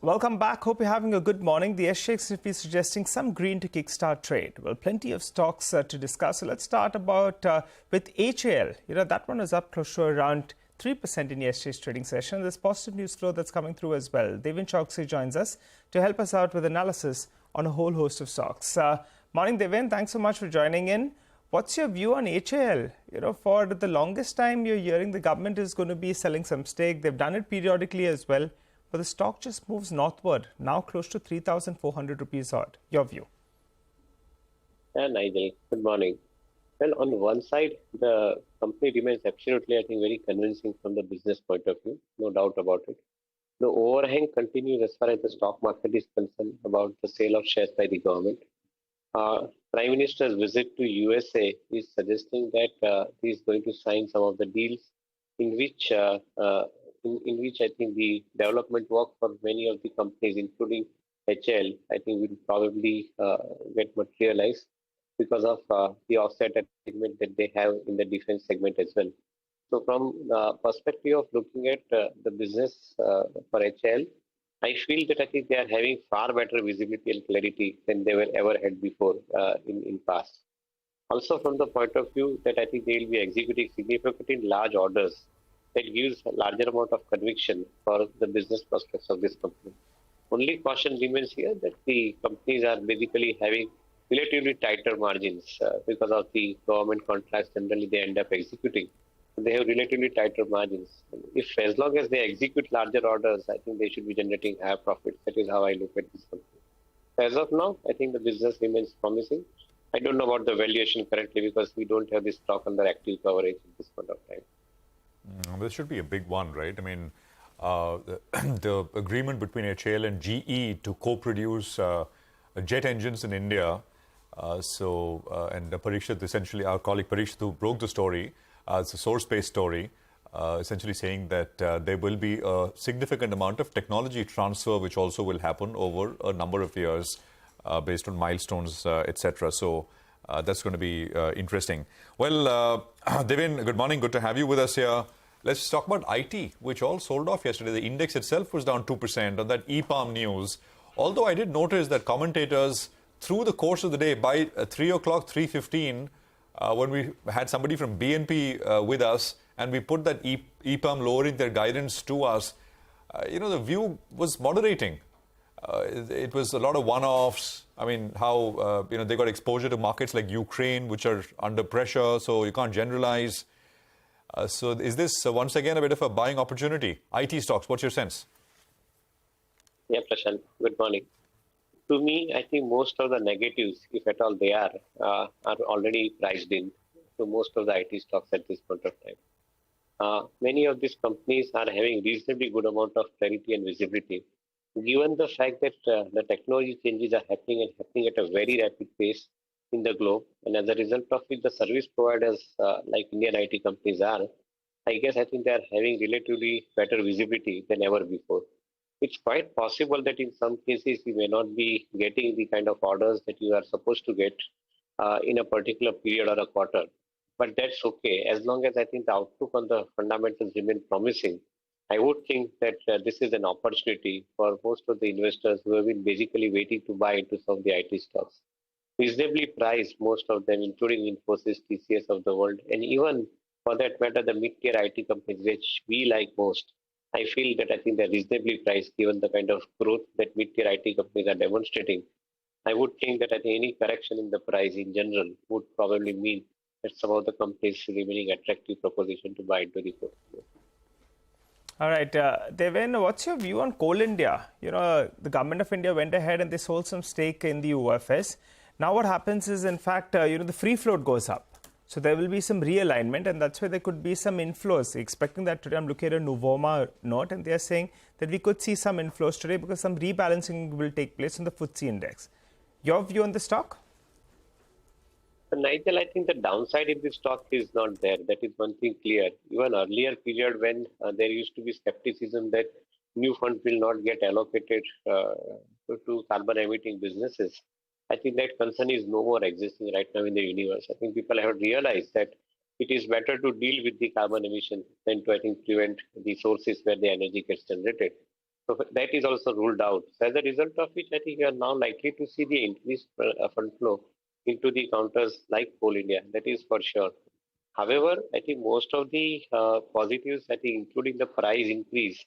Welcome back. Hope you're having a good morning. The S-Shakes seem to be suggesting some green to kickstart trade. Well, plenty of stocks to discuss. So let's start with HAL. That one is up close to around 3% in yesterday's trading session. There's positive news flow that's coming through as well. Deven Choksey joins us to help us out with analysis on a whole host of stocks. Morning, Deven. Thanks so much for joining in. What's your view on HAL? For the longest time, you're hearing the government is going to be selling some stake. They've done it periodically as well. But the stock just moves northward, now close to 3,400 rupees odd. Your view? Yeah, Nigel. Good morning. Well, on one side, the company remains absolutely, I think, very convincing from the business point of view. No doubt about it. The overhang continues as far as the stock market is concerned about the sale of shares by the government. Prime Minister's visit to USA is suggesting that he is going to sign some of the deals in which I think the development work for many of the companies, including HL, I think will probably get materialized because of the offset segment that they have in the defense segment as well. So from the perspective of looking at the business for HL, I feel that I think they are having far better visibility and clarity than they were ever had before in past. Also from the point of view that I think they will be executing significantly large orders that gives a larger amount of conviction for the business prospects of this company. Only caution remains here that the companies are basically having relatively tighter margins because of the government contracts. Generally, they end up executing. They have relatively tighter margins. If as long as they execute larger orders, I think they should be generating higher profits. That is how I look at this company. As of now, I think the business remains promising. I don't know about the valuation currently because we don't have this stock under active coverage at this point of time. This should be a big one, right? I mean, the agreement between HAL and GE to co-produce jet engines in India. And Parikshit, essentially, our colleague Parikshit, who broke the story, it's a source-based story, essentially saying that there will be a significant amount of technology transfer, which also will happen over a number of years based on milestones, etc. So that's going to be interesting. Well, Deven, good morning. Good to have you with us here. Let's talk about IT, which all sold off yesterday. The index itself was down 2% on that EPAM news. Although I did notice that commentators, through the course of the day, by 3 o'clock, 3:15, when we had somebody from BNP with us, and we put that EPAM lowering their guidance to us, the view was moderating. It was a lot of one-offs. I mean, how they got exposure to markets like Ukraine, which are under pressure, so you can't generalize. So is this once again a bit of a buying opportunity? IT stocks, what's your sense? Yeah, Prashant, good morning. To me, I think most of the negatives, if at all they are already priced in to most of the IT stocks at this point of time. Many of these companies are having reasonably good amount of clarity and visibility. Given the fact that the technology changes are happening and happening at a very rapid pace in the globe, and as a result of it, the service providers like Indian IT companies are, I think they are having relatively better visibility than ever before. It's quite possible that in some cases you may not be getting the kind of orders that you are supposed to get in a particular period or a quarter, but that's okay as long as I think the outlook on the fundamentals remain promising. I would think that this is an opportunity for most of the investors who have been basically waiting to buy into some of the IT stocks. Reasonably priced, most of them, including Infosys, TCS of the world, and even for that matter, the mid-tier IT companies, which we like most. I feel that I think they're reasonably priced given the kind of growth that mid-tier IT companies are demonstrating. I would think that I think any correction in the price in general would probably mean that some of the companies remaining attractive proposition to buy into the portfolio. All right, Deven, what's your view on Coal India? The government of India went ahead and they sold some stake in the OFS. Now what happens is, in fact, the free float goes up. So there will be some realignment, and that's where there could be some inflows. Expecting that today, I'm looking at a Novoma note, and they're saying that we could see some inflows today because some rebalancing will take place in the FTSE index. Your view on the stock? Nigel, I think the downside in this stock is not there. That is one thing clear. Even earlier period when there used to be skepticism that new funds will not get allocated to carbon emitting businesses, I think that concern is no more existing right now in the universe. I think people have realized that it is better to deal with the carbon emission than to, I think, prevent the sources where the energy gets generated. So that is also ruled out. So as a result of which, I think you are now likely to see the increased fund flow into the counters like Coal India. That is for sure. However, I think most of the positives, I think including the price increase,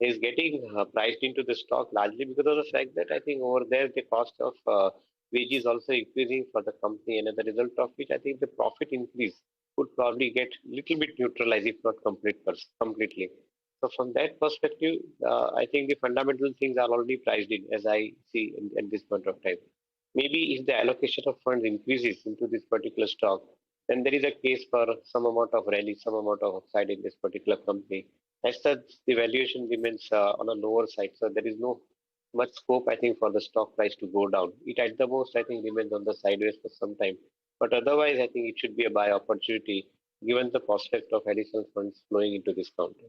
is getting priced into the stock largely because of the fact that I think over there the cost of wages also increasing for the company, and as a result of which I think the profit increase would probably get little bit neutralized, if not completely. So from that perspective, I think the fundamental things are already priced in, as I see at this point of time. Maybe if the allocation of funds increases into this particular stock, then there is a case for some amount of rally, some amount of upside in this particular company. As such, the valuation remains on a lower side, so there is no much scope, I think, for the stock price to go down. It at the most, I think, remains on the sideways for some time. But otherwise, I think it should be a buy opportunity given the prospect of additional funds flowing into this counter.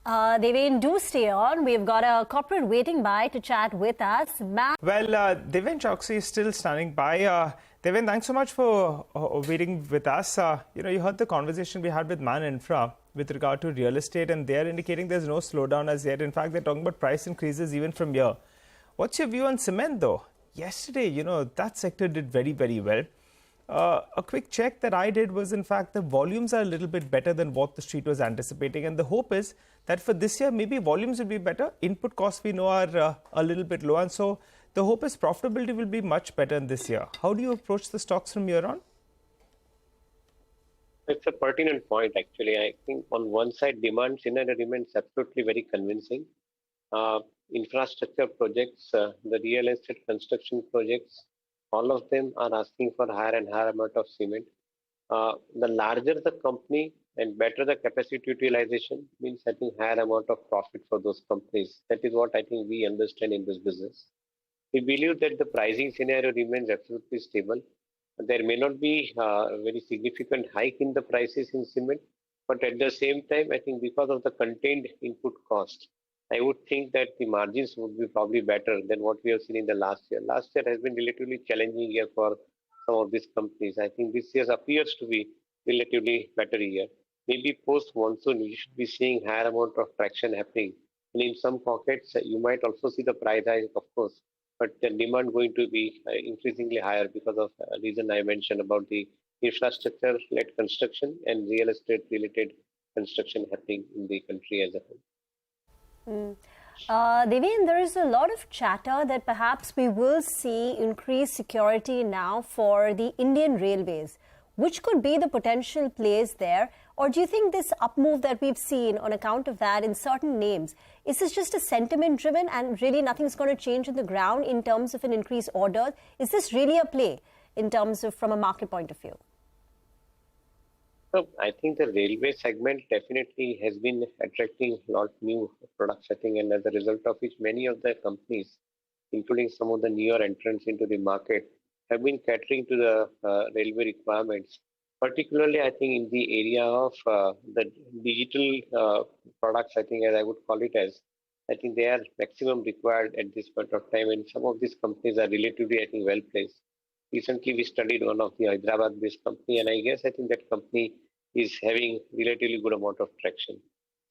Deven, do stay on. We've got a corporate waiting by to chat with us. Well, Deven Choksey is still standing by. Deven, thanks so much for waiting with us. You heard the conversation we had with Man Infra with regard to real estate, and they're indicating there's no slowdown as yet. In fact, they're talking about price increases even from here. What's your view on cement, though? Yesterday, that sector did very, very well. A quick check that I did was, in fact, the volumes are a little bit better than what the street was anticipating. And the hope is that for this year, maybe volumes will be better. Input costs we know are a little bit low. And so the hope is profitability will be much better in this year. How do you approach the stocks from here on? It's a pertinent point, actually. I think on one side, demand scenario remains absolutely very convincing. Infrastructure projects, the real estate construction projects, all of them are asking for higher and higher amount of cement. The larger the company and better the capacity utilization means I think higher amount of profit for those companies. That is what I think we understand in this business. We believe that the pricing scenario remains absolutely stable. There may not be a very significant hike in the prices in cement, but at the same time, I think because of the contained input cost, I would think that the margins would be probably better than what we have seen in the last year. Last year has been relatively challenging year for some of these companies. I think this year appears to be relatively better year. Maybe post-monsoon, we should be seeing higher amount of traction happening. And in some pockets, you might also see the price rise, of course, but the demand going to be increasingly higher because of a reason I mentioned about the infrastructure-led construction and real estate-related construction happening in the country as a whole. Deven, there is a lot of chatter that perhaps we will see increased security now for the Indian Railways. Which could be the potential plays there? Or do you think this up move that we've seen on account of that in certain names, is this just a sentiment driven and really nothing's going to change on the ground in terms of an increased order? Is this really a play in terms of from a market point of view? So I think the railway segment definitely has been attracting a lot of new products, I think, and as a result of which many of the companies, including some of the newer entrants into the market, have been catering to the railway requirements, particularly I think in the area of the digital products, I think as I would call it as, I think they are maximum required at this point of time, and some of these companies are relatively, I think, well placed. Recently, we studied one of the Hyderabad-based company, and I guess I think that company is having relatively good amount of traction.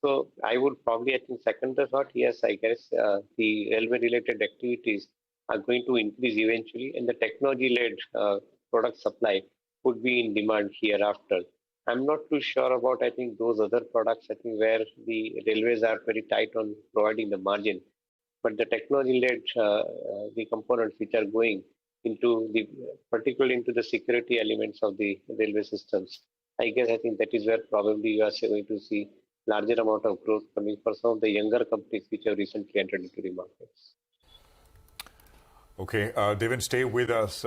So I would probably, I think, second the thought, yes, I guess the railway-related activities are going to increase eventually, and the technology-led product supply would be in demand hereafter. I'm not too sure about, I think, those other products, I think, where the railways are very tight on providing the margin, but the technology-led the components which are going into the, particularly into the security elements of the railway systems. I guess I think that is where probably you are going to see larger amount of growth coming for some of the younger companies which have recently entered into the markets. Okay, Deven, stay with us.